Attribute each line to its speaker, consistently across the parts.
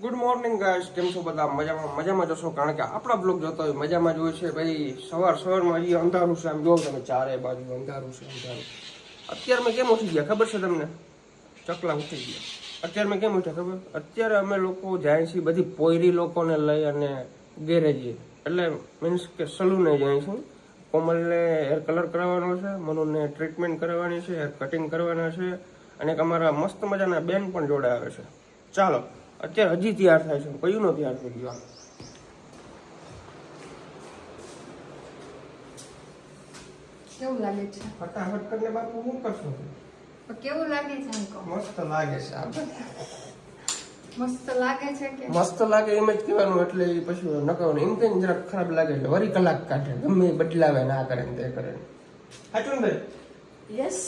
Speaker 1: Good morning guys, કેમ છો બધા? મજામાં જશો, કારણ કે આપણા બ્લોગ જોતો હોય મજામાં જ હોય છે ભાઈ. સવારમાં હજી અંધારું છે, આમ જોવો તમે ચારે બાજુ અંધારું છે. અત્યારે મેં કેમ ઉઠી ગયા ખબર છે તમને? ચકલા ઉઠી ગયા. અત્યારે મેં કેમ ઉઠ્યા ખબર? અત્યારે અમે લોકો જાય છીએ બધી પોયરી લોકોને લઈ અને ગેરેજે, એટલે મીન્સ કે સલૂને જાય છે. કોમલને હેર કલર કરાવવાનો છે, મનુને ટ્રીટમેન્ટ કરાવવાની છે, હેર કટિંગ કરવાના છે, અને એક અમારા મસ્ત મજાના બેન પણ જોડે આવે છે. ચાલો, અત્યારે હજી તૈયાર થાય છે, કયું નો તૈયાર થઈ ગયો?
Speaker 2: કેવું લાગે છે?
Speaker 1: ફટાફટ કરીને બાપુ શું કરશો?
Speaker 2: કેવું લાગે છે અંકો?
Speaker 1: મસ્ત લાગે છે.
Speaker 2: મસ્ત લાગે છે કે
Speaker 1: મસ્ત લાગે એમ જ કહેવાનું, એટલે પછી નકવાનું એમ કઈ જરાક ખરાબ લાગે એટલે વરી કલાક કાઢે, ગમે એ બદલાવે, ના કરે ને તે કરે. સાચું ને ભાઈ?
Speaker 2: યસ.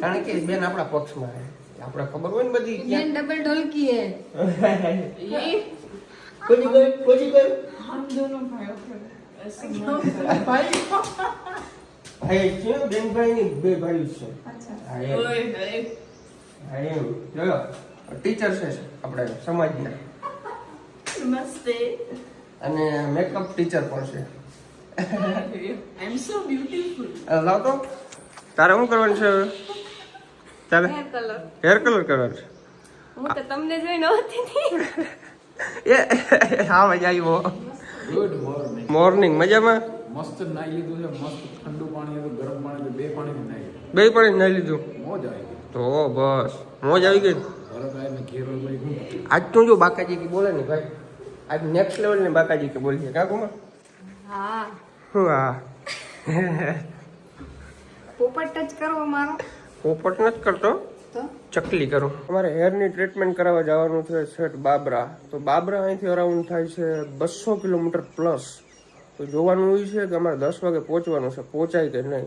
Speaker 1: કારણ કે બેન આપણા પક્ષમાં છે, આપણે ખબર હોય ને બધી.
Speaker 2: બેન ડબલ ઢોલકી હે. ये
Speaker 1: કોઈ
Speaker 2: हम दोनों भाइयों को
Speaker 1: ભાઈ છે, બેનભાઈ ની બે ભાઈ છે.
Speaker 2: अच्छा
Speaker 1: હા, એમ. હા, એમ. જોયો, ટીચર છે આપણે સમાજના,
Speaker 3: Namaste.
Speaker 1: અને મેકઅપ ટીચર પણ છે.
Speaker 3: I'm so beautiful.
Speaker 1: લાવ તો, તારે શું કરવાનું છે હવે? તારે
Speaker 3: Hair color.
Speaker 1: હેર કલર કરવાનું છે.
Speaker 3: હું તો તમને જોઈને હોતી હતી.
Speaker 1: એ હા, મજા આવ્યો.
Speaker 4: Good morning.
Speaker 1: મોર્નિંગ મજામાં?
Speaker 4: મસ્ત નાઈ લીધું છે, મસ્ત ઠંડુ પાણી હતું, ગરમ પાણી હતું, બે પાણીથી નાઈ લીધું.
Speaker 1: બે પણ નાઈ લીધું
Speaker 4: મોજ આવી ગઈ.
Speaker 1: તો બસ મોજ આવી ગઈ.
Speaker 4: ભરત આવીને ઘેર લઈ ગયું.
Speaker 1: આજ તું જો બાકાજી કી બોલે ને ભાઈ, આજ નેક્સ્ટ લેવલ ને બાકાજી કે બોલીએ કા કુમાર?
Speaker 2: હા,
Speaker 1: હું હા
Speaker 2: પોપટ ટચ કરો મારો
Speaker 1: પોપટ નથી કરતો,
Speaker 2: તો
Speaker 1: ચકલી કરું. અમારે હેરની ટ્રીટમેન્ટ કરાવવા જવાનું છે સેટ બાબરા. તો બાબરા અહીંથી અરાઉન્ડ થાય છે 200 કિલોમીટર પ્લસ. તો જોવાનું હોય છે કે અમારે 10 વાગે પહોંચવાનું છે, પહોંચાય કે નહીં.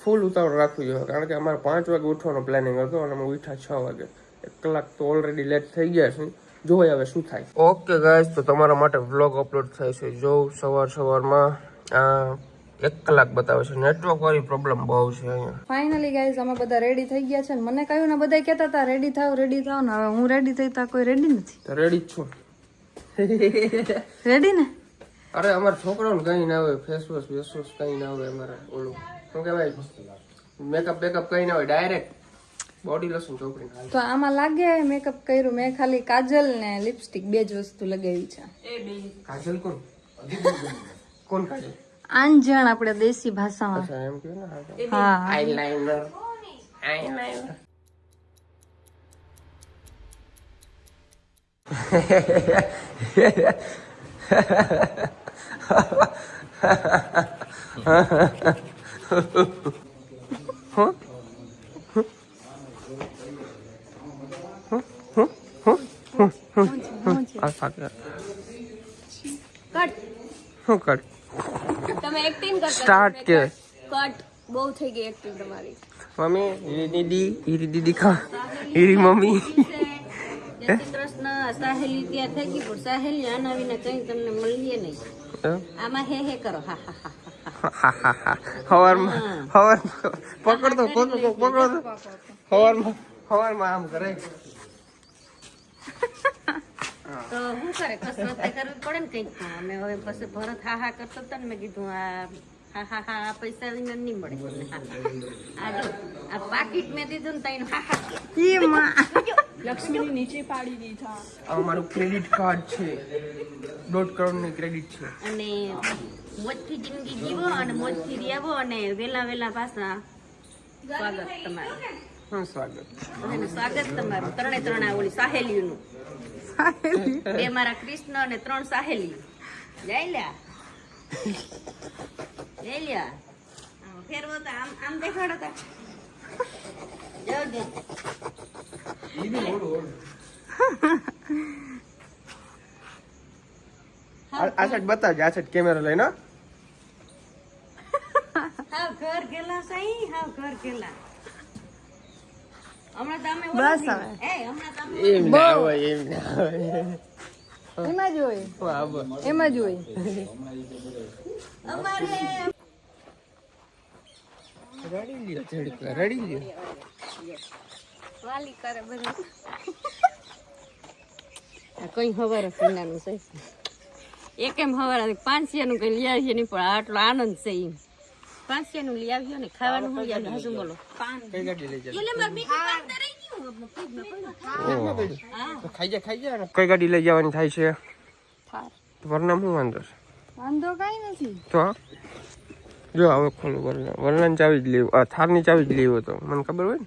Speaker 1: ફૂલ ઉતાવળ રાખવી જોઈએ, કારણ કે અમારે 5 વાગે ઉઠવાનો પ્લાનિંગ હતો અને અમે ઉઠ્યા 6 વાગે. 1 કલાક તો ઓલરેડી લેટ થઈ ગયા છે, જોઈએ હવે શું થાય. ઓકે ગાઈસ, તો તમારા માટે વ્લોગ અપલોડ થાય છે. જો સવારમાં 1 કલાક બતાવે છે, નેટવર્ક વાળી પ્રોબ્લેમ બહુ છે અહીંયા.
Speaker 2: ફાઇનલી ગાઈઝ અમે બધા રેડી થઈ ગયા છે ને મને કહ્યું ને બધા કહેતા હતા રેડી થાવ ને હવે હું રેડી થઈ તા કોઈ રેડી નથી.
Speaker 1: તો રેડી જ છું.
Speaker 2: રેડી ને?
Speaker 1: અરે અમારા છોકરાઓને કઈ ના હોય, ફેસ વોશ કઈ ના હોય. અમારે ઓલું શું કહેવાય, મેકઅપ કઈ ના હોય, ડાયરેક્ટ બોડી લોશન ચોપડી.
Speaker 2: તો આમાં લાગે મેકઅપ કર્યું મેં, ખાલી કાજલ ને લિપસ્ટિક બે જ વસ્તુ લગાવી છે.
Speaker 1: કાજલ કોણ કાજલ?
Speaker 2: આંજણ આપણે દેશી ભાષામાં.
Speaker 1: અચ્છા, એમ કે ને.
Speaker 2: હા
Speaker 1: આઈલાઇનર. શું કર?
Speaker 3: તમે એક્ટિંગ કરતા
Speaker 1: સ્ટાર્ટ કે
Speaker 3: કટ બહુ થઈ ગઈ એક્ટિંગ તમારી.
Speaker 1: મમ્મી, હીરી દીદી ખા, હીરી મમ્મી.
Speaker 3: જય શ્રી કૃષ્ણ. સાહેલી ત્યાં થઈ ગઈ પણ સાહેલી આના વિના કઈ તમને મળીએ નહીં. આમાં હે કરો. હા હા હા.
Speaker 1: હવારમાં પકડતો હવારમાં આમ કરે.
Speaker 3: તો શું કરે, કસરત કરવી પડે ને કઈક. અમે હવે પછી ભરત હા હા કરતો હતો ને મેં કીધું આ પૈસા વિના નહીં મળે. આ જો આ પાકીટ મેં દીધું ને તઈને લક્ષ્મીની નીચે પાડી દીધા.
Speaker 1: આ મારું ક્રેડિટ કાર્ડ છે, 1.5 કરોડની ક્રેડિટ છે.
Speaker 3: અને મોજથી જિંદગી જીવો અને મોજથી રહેવો અને વેલા પાછા સ્વાગત તમારું.
Speaker 1: સ્વાગત.
Speaker 3: અને સ્વાગત તમારું ત્રણે ઓલી સાહેલીઓનું. બે મારા કૃષ્ણ અને 3 સાહેલી. જઈ લ્યા ફેરવો તો આમ દેખાડો તા.
Speaker 1: આ સાઈડ બતાવજો, આ સાઈડ કેમેરા લઈને.
Speaker 3: હાવ ઘર ગેલા સાઈ, હાવ ઘર ગેલા. હમણાં તો અમે
Speaker 2: બસ હવે.
Speaker 1: એમ ના હોય, એમ ના હોય.
Speaker 2: એમાં જ હોય,
Speaker 1: બરાબર.
Speaker 2: એમાં જ હોય.
Speaker 3: અમારે
Speaker 1: રડી લ્યો, રડી લ્યો.
Speaker 3: વાલી કરે બધું. આ કઈ હવાર વિનાનું છે એક એમ હવાર 500 નું કઈ લઈ આવીએ નહીં પણ આટલો આનંદ છે એમ 500 નું લઈ આવ્યો ને ખાવાનું હું યાદ હજુ બોલો
Speaker 1: કઈ ગાડી લઈ જાય
Speaker 3: એટલે માર બીજું કામ તો રહી ગયું
Speaker 1: ખાઈ જાય ને કઈ ગાડી લઈ જવાની થાય છે
Speaker 2: થાર
Speaker 1: વરનામ શું વાંધો છે
Speaker 2: વાંધો કાંઈ નથી
Speaker 1: તો જો હવે ખોલું વરનાની ચાવી જ લેવું થારની ચાવી જ લેવું તો મને ખબર હોય ને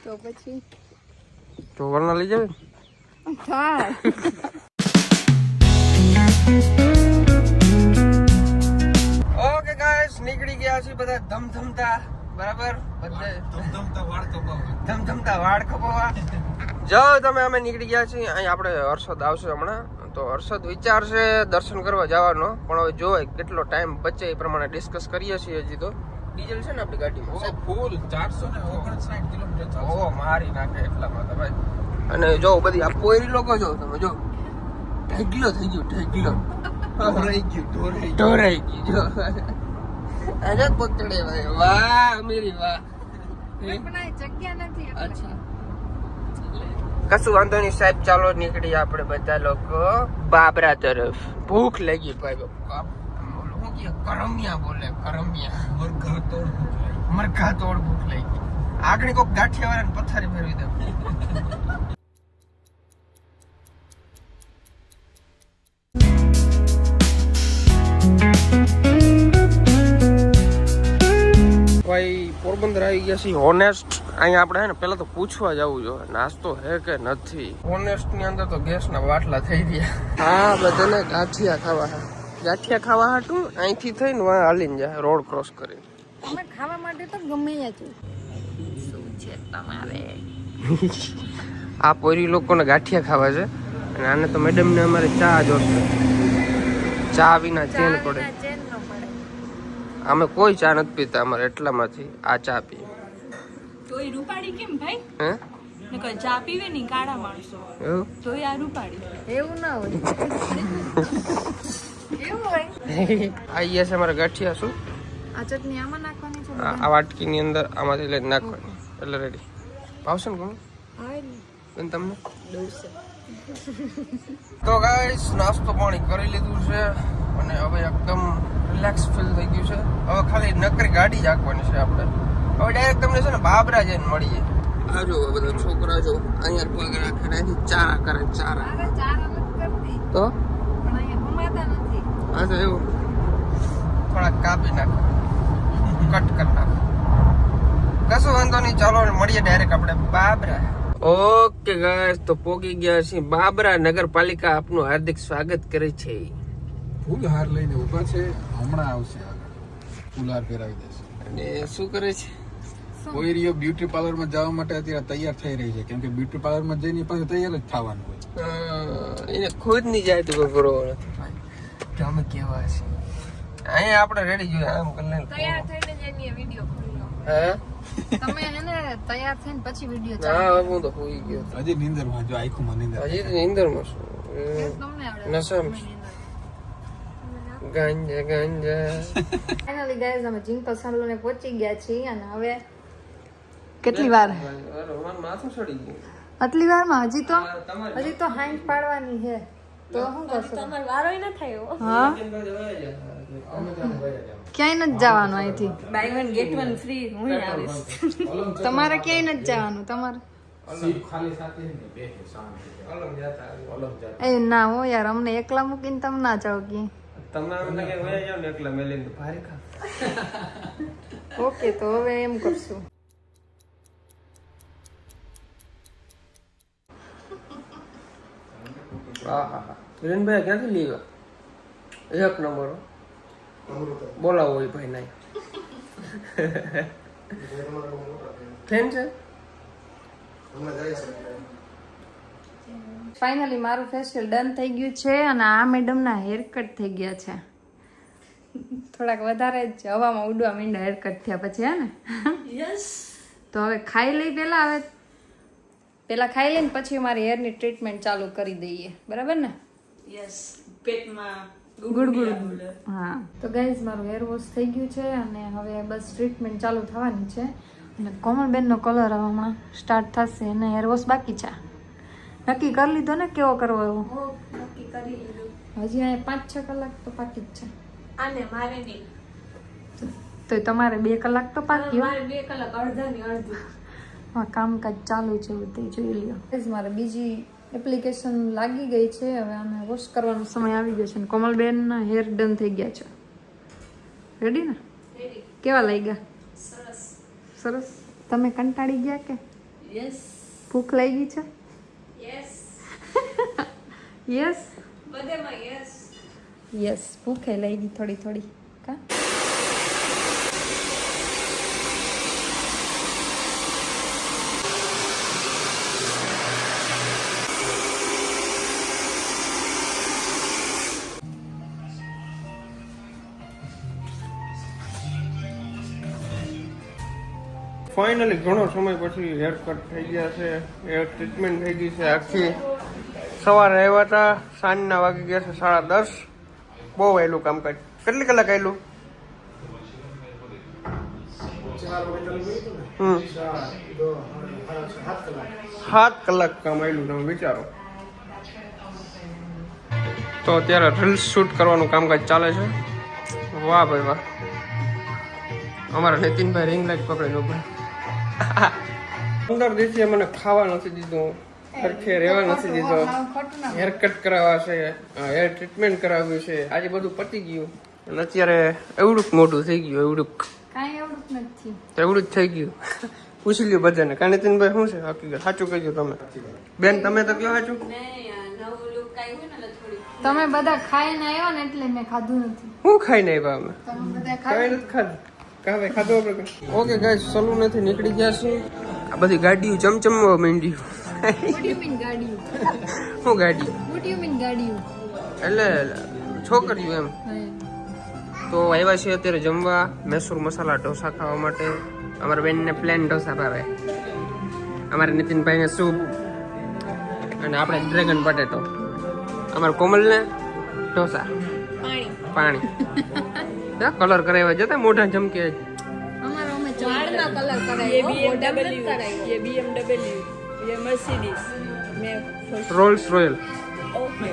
Speaker 2: તો પછી
Speaker 1: તો વરના લઈ જાવે ને
Speaker 2: થાર
Speaker 1: ઓકે ગાઈસ નીકળી ગયા છે બધા ધમધમતા બરાબર બધે ધમધમતા વાળ કપાવા જો તમે અમે નીકળી ગયા છીએ અહીં આપણે હર્ષદ આવશે હમણાં તો હર્ષદ વિચારશે દર્શન કરવા જવાનો પણ હવે જોવે કેટલો ટાઈમ બચે એ પ્રમાણે ડિસ્કસ કરીએ છીએ હજી તો ડીઝલ છે ને આપણી ગાડીમાં
Speaker 4: ફૂલ 459 કિલોમીટર
Speaker 1: ઓ મારી નાખે એટલામાં તો ભાઈ અને જો બધી આ પોયરી લોકો જો તમે જો ઢેગલો થઈ ગયો ઢેગલો ઢોરાઈ ગયું જો અરે પોતડે ભાઈ વાહ અમીરી વાહ
Speaker 2: જગ્યા નથી
Speaker 1: અચ્છા કશું વાંધો નહીં સાહેબ ચાલો નીકળી આપણે બધા લોકો બાબરા તરફ ભૂખ લાગી ભાઈ શું કે કરમિયા બોલે કરમિયા મરઘા તોડ ભૂખ લાગી આગળ કોક ગાંઠિયા વાળાને પથારી ફેરવી દે ભાઈ પોરબંદર આવી ગયા છીએ હોનેસ્ટ અહીંયા આપણે હે ને પેલા તો પૂછવા જવું જોઈએ નાસ્તો હે કે નથી હોનેસ્ટ ની અંદર તો ગેસ ના બાટલા થઈ ગયા હા બધાને ગાંઠિયા ખાવા હાટું અહીંથી થઈને વાં હાલીને જાય રોડ ક્રોસ કરીને
Speaker 2: અમે ખાવા માટે તો ગમે
Speaker 1: આ પોરી લોકોને ગાંઠિયા ખાવા છે અને આને તો મેડમ ને અમારે ચા જોશે ચા વિના ચેન પડે અમે કોઈ ચા નથી પીતા અમારે એટલામાંથી આ ચા પીએ
Speaker 2: તો એ રૂપાડી કેમ ભાઈ
Speaker 1: હે
Speaker 2: નકર ચા પીવે ની કાળા માણસો
Speaker 1: એવું
Speaker 2: તો આ રૂપાડી એવું ના હોય એવું હોય
Speaker 1: આ છે અમારા ગાંઠિયા શું
Speaker 2: આ ચટણી આમાં નાખવાની છે
Speaker 1: આ વાટકીની અંદર આમાંથી લઈને નાખવાની એટલે રેડી ભાવશે ને કોણ બેન તમને તો ગાઈસ નાસ્તો પાણી કરી લીધું છે અને હવે એકદમ રિલેક્સ ફીલ થઈ ગયું છે હવે ખાલી નકરી ગાડી જ હાંકવાની છે આપણે હવે ડાયરેક્ટ તમને છે ને બાબરા જઈને મળીએ આ જો બધા છોકરા જો અહીંયા પગ રાખે ને અહીંથી ચારા કરે ચારા તો હા તો એવું થોડાક કાપી નાખે કટ કરી નાખે કશું વાંધો નહીં ચાલો મળીએ ડાયરેક્ટ આપણે બાબરા ઓકે ગાઈસ તો પોગી ગયા છીએ બાબરા નગરપાલિકા આપનું હાર્દિક સ્વાગત કરે છે
Speaker 4: ફૂલ હાર લઈને ઊભા છે હમણાં આવશે ફૂલ હાર ફેરાવી દેશે
Speaker 1: અને શું કરે છે
Speaker 4: કોઈ રીયો બ્યુટી પાર્લર માં જવા માટે અત્યારે તૈયાર થઈ રહી છે કેમ કે બ્યુટી પાર્લર માં જઈને પાછું તૈયાર જ થવાનું હોય
Speaker 1: એને ખુદ ની જાય તો કોઈ બરોબર નથી ભાઈ કે અમે કેવા છે અહીંયા આપણે રેડી જોઈએ આમ કરી
Speaker 2: તૈયાર થઈને જ એની વિડિયો ખોલ્યો
Speaker 1: હે
Speaker 2: તમે એને તૈયાર થઈને પછી વિડિયો
Speaker 1: હા હું તો હોઈ ગયો
Speaker 4: હજી નીંદર માં જો આખું માં નીંદર
Speaker 1: હજી તો નીંદરમાં છું
Speaker 2: તમને આવડે
Speaker 1: નશામાં છું ગાંજા
Speaker 2: ફાઇનલી ગાઈઝ અમે જિંકલ સાંભળને પહોંચી ગયા છીએ અને હવે કેટલી વાર
Speaker 1: માથું ચડી ગયું
Speaker 2: આટલી વારમાં હજી તો હાંજ પાડવાની છે તો શું કરશો
Speaker 3: તમારો વારો ન થયો
Speaker 2: હા ક્યાંય નથી જવાનું અહીંથી
Speaker 3: buy one get one free હું આવીશ
Speaker 2: તમારે ક્યાંય નથી જવાનું તમારે
Speaker 4: સીટ ખાલી સાથે ને બે શાંતિ અલગ જાતા
Speaker 2: એ ના હો યાર અમને એકલા મૂકીને તમે ના જાઓ કે
Speaker 1: તમે આમ કે વયા જાવ ને એકલા મેલીને તો ભારે ખા
Speaker 2: ઓકે તો હવે એમ કરશું
Speaker 1: વિરેનભાઈ ક્યાંથી લીધા એક નંબર બોલાવો એ ભાઈ નહીં ફ્રેન્ડ છે
Speaker 2: ફાઇનલી મારું ફેશિયલ ડન થઈ ગયું છે અને આ મેડમના હેરકટ થઈ ગયા છે થોડાક વધારે જ હવામાં ઉડવા માંડ્યા હેરકટ થયા પછી હે ને
Speaker 3: યસ
Speaker 2: તો હવે ખાઈ લઈ પેલા ખાઈ લઈને પછી અમારી હેરની ટ્રીટમેન્ટ ચાલુ કરી દઈએ બરાબર ને
Speaker 3: યસ પેટમાં
Speaker 2: ગુડગુડ હા તો ગાઈઝ મારું હેર વોશ થઈ ગયું છે અને હવે બસ ટ્રીટમેન્ટ ચાલુ થવાની છે અને કોમલબેનનો કલર હમણાં સ્ટાર્ટ થશે અને હેર વોશ બાકી છે નક્કી કરી લીધો ને કેવો કરવો એવો?
Speaker 5: નક્કી કરી લીધું.
Speaker 2: હજી અહીંયા 5-6 કલાક તો બાકી જ છે.
Speaker 5: આને મારે નહીં.
Speaker 2: તો તમારે 2 કલાક તો બાકી હોય.
Speaker 5: મારે 2 કલાક અડધાની અડધી.
Speaker 2: હા, કામકાજ ચાલુ છે બધું જોઈ લ્યો. મારે બીજી એપ્લિકેશન લાગી ગઈ છે. હવે આને વોશ કરવાનો સમય આવી ગયો છે ને કોમલબેનના હેર ડન થઈ ગયા છે. રેડી ને?
Speaker 5: રેડી.
Speaker 2: કેવા લાગ્યા?
Speaker 5: સરસ.
Speaker 2: સરસ. તમે કંટાળી ગયા કે
Speaker 5: યસ.
Speaker 2: ભૂખ લાગી છે?
Speaker 5: યસ.
Speaker 2: યસ
Speaker 5: બધેમાં યસ.
Speaker 2: યસ, ભૂખે લાગી થોડી થોડી. કા
Speaker 1: ફાઇનલી ઘણો સમય પછી હેર કટ થઈ ગયા છે, હેર ટ્રીટમેન્ટ થઈ ગઈ છે આખી. સવારે આવ્યા હતા, સાંજના વાગી ગયા છે 10:30. બહુ વહેલું કામકાજ. કેટલી કલાક આવેલું? 7 કલાક કામ આવેલું, તમે વિચારો. તો અત્યારે રીલ્સ શૂટ કરવાનું કામકાજ ચાલે છે. વાહ ભાઈ વાહ. અમારા નીતિનભાઈ રિંગ લાઈટ પકડી લો. 15 દિવસથી મને ખાવા નથી દીધું, સરખે રહેવા નથી દીધો, હેર કટ કરાવવા છે, હેર ટ્રીટમેન્ટ કરાવ્યું છે. આજે બધું પતી ગયું અને અત્યારે એવડુંક મોટું થઈ ગયું. એવડુંક
Speaker 2: કાંઈ એવું નથી.
Speaker 1: એવડું જ થઈ ગયું. પૂછી લ્યો બધાને. કા નીતિનભાઈ શું છે હકીકત? સાચું કહેજો તમે. બેન તમે તો કયો સાચું?
Speaker 3: નવું લુક આવ્યું ને એટલે થોડી
Speaker 2: તમે બધા ખાઈને આવ્યા ને એટલે મેં ખાધું નથી.
Speaker 1: હું ખાઈને આવ્યા અમે?
Speaker 2: તમે બધા
Speaker 1: કાંઈ નથી ખાધું. કાવે ખાધું આપણે? ઓકે ગાઈસ, સલૂનેથી નીકળી ગયા છીએ. આ બધી ગાડીઓ ચમચમવા માંડી.
Speaker 2: What do you mean ગાડીયું?
Speaker 1: શું ગાડીઓ?
Speaker 2: What do you mean ગાડીયું?
Speaker 1: એટલે છોકરીઓ એમ. તો આવ્યા છીએ અત્યારે જમવા મૈસૂર મસાલા ઢોસા ખાવા માટે. અમારા બેનને પ્લેન ઢોસા ભાવે, અમારા નીતિનભાઈને સૂપ અને આપણે ડ્રેગન બટેટો. અમારા કોમલને ઢોસા પાણી. કલર કરાવ્યા જતા મોઢા જમકે.
Speaker 2: અમારો અમે વાળના કલર કરાવ્યો.
Speaker 5: ये BMW, ये मर्सिडीज. मैं
Speaker 1: રોલ્સ રોયલ.
Speaker 5: ओके.